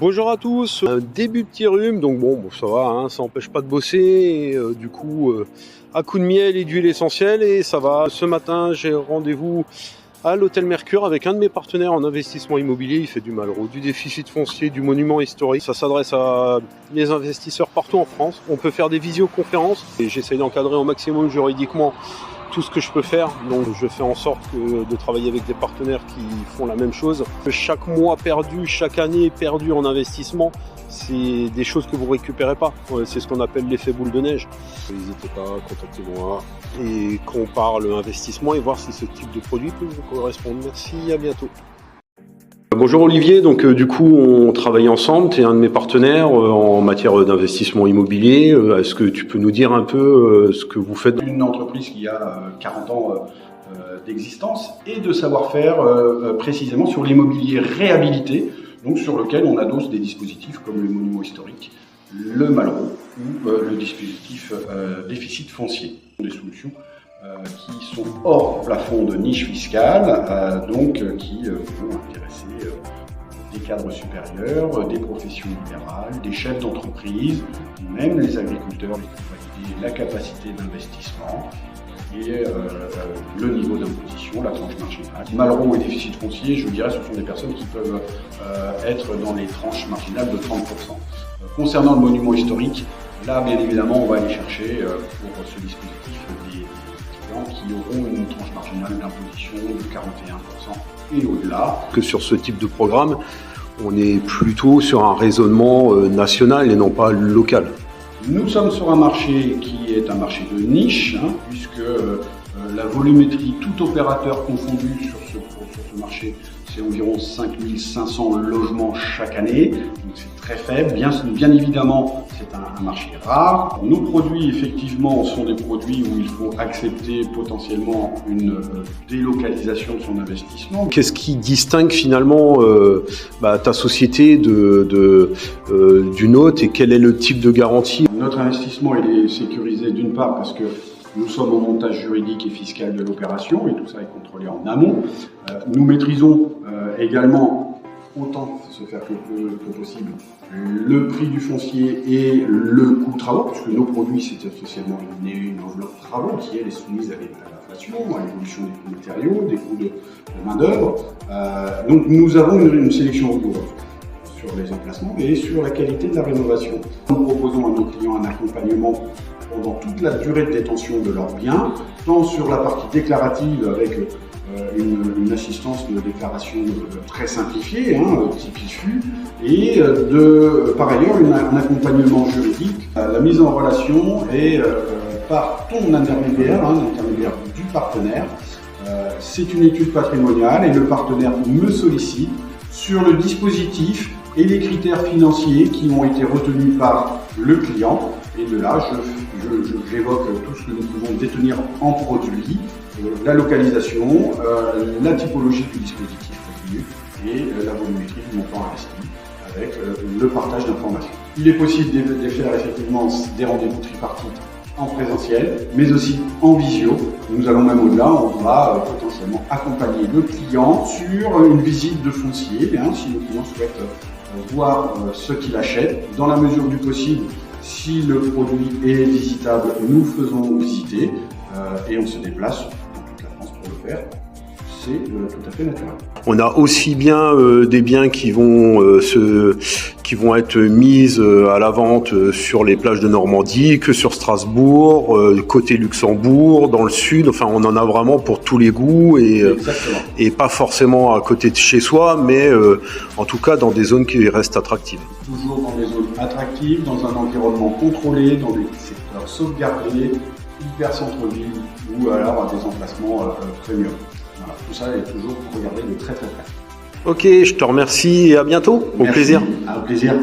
Bonjour à tous, un début de petit rhume, donc bon ça va, hein, ça n'empêche pas de bosser, et, du coup à coup de miel et d'huile essentielle et ça va. Ce matin j'ai rendez-vous à l'hôtel Mercure avec un de mes partenaires en investissement immobilier. Il fait du Malraux, du déficit foncier, du monument historique. Ça s'adresse à les investisseurs partout en France. On peut faire des visioconférences et j'essaye d'encadrer au maximum juridiquement tout ce que je peux faire. Donc je fais en sorte de travailler avec des partenaires qui font la même chose. Chaque mois perdu, chaque année perdue en investissement, c'est des choses que vous récupérez pas. C'est ce qu'on appelle l'effet boule de neige. N'hésitez pas, contactez-moi et qu'on parle investissement et voir si ce type de produit peut vous correspondre. Merci, à bientôt. Bonjour Olivier, donc du coup on travaille ensemble, tu es un de mes partenaires en matière d'investissement immobilier. Est-ce que tu peux nous dire un peu ce que vous faites? Une entreprise qui a 40 ans d'existence et de savoir-faire précisément sur l'immobilier réhabilité, donc sur lequel on adosse des dispositifs comme le monument historique, le Malraux ou le dispositif déficit foncier. Des solutions qui sont hors plafond de niche fiscale, donc qui vont intéresser des cadres supérieurs, des professions libérales, des chefs d'entreprise, même les agriculteurs, qui vont valider la capacité d'investissement et le niveau d'imposition, la tranche marginale. Malraux et déficit foncier, je dirais, ce sont des personnes qui peuvent être dans les tranches marginales de 30%. Concernant le monument historique, là, bien évidemment, on va aller chercher pour ce dispositif des qui auront une tranche marginale d'imposition de 41% et au-delà. Que sur ce type de programme, on est plutôt sur un raisonnement national et non pas local. Nous sommes sur un marché qui est un marché de niche, puisque la volumétrie, tout opérateur confondu sur ce marché, c'est environ 5500 logements chaque année, donc c'est très faible. Bien évidemment, c'est un marché rare. Nos produits, effectivement, sont des produits où il faut accepter potentiellement une délocalisation de son investissement. Qu'est-ce qui distingue finalement ta société d'une autre et quel est le type de garantie? Notre investissement il est sécurisé d'une part parce que nous sommes au montage juridique et fiscal de l'opération et tout ça est contrôlé en amont. Nous maîtrisons également, autant se faire que possible, le prix du foncier et le coût de travaux, puisque nos produits, c'est essentiellement une enveloppe de travaux qui elle, est soumise à l'inflation, à l'évolution des coûts de matériaux, des coûts de main-d'œuvre. Donc nous avons une sélection rigoureuse sur les emplacements et sur la qualité de la rénovation. Nous proposons à nos clients un accompagnement pendant toute la durée de détention de leurs biens, tant sur la partie déclarative avec une assistance de déclaration très simplifiée, type IFU, et par ailleurs un accompagnement juridique. La mise en relation est par ton intermédiaire, l'intermédiaire du partenaire. C'est une étude patrimoniale et le partenaire me sollicite sur le dispositif et les critères financiers qui ont été retenus par le client. Et de là, j'évoque tout ce que nous pouvons détenir en produit, la localisation, la typologie du dispositif retenu et la volumétrie du montant investi avec le partage d'informations. Il est possible de faire effectivement des rendez-vous tripartites en présentiel, mais aussi en visio. Nous allons même au-delà, on va potentiellement accompagner le client sur une visite de foncier, si le client souhaite voir ce qu'il achète. Dans la mesure du possible, si le produit est visitable, nous faisons visiter et on se déplace dans toute la France pour le faire. C'est tout à fait naturel. On a aussi bien des biens qui vont être mises à la vente sur les plages de Normandie que sur Strasbourg, côté Luxembourg, dans le sud. Enfin, on en a vraiment pour tous les goûts et pas forcément à côté de chez soi, mais en tout cas dans des zones qui restent attractives. Toujours dans des zones attractives, dans un environnement contrôlé, dans des secteurs sauvegardés, hyper centre-ville ou alors à des emplacements premium. Voilà, tout ça est toujours regardé de très très près. Ok, je te remercie et à bientôt. Au plaisir. Au plaisir.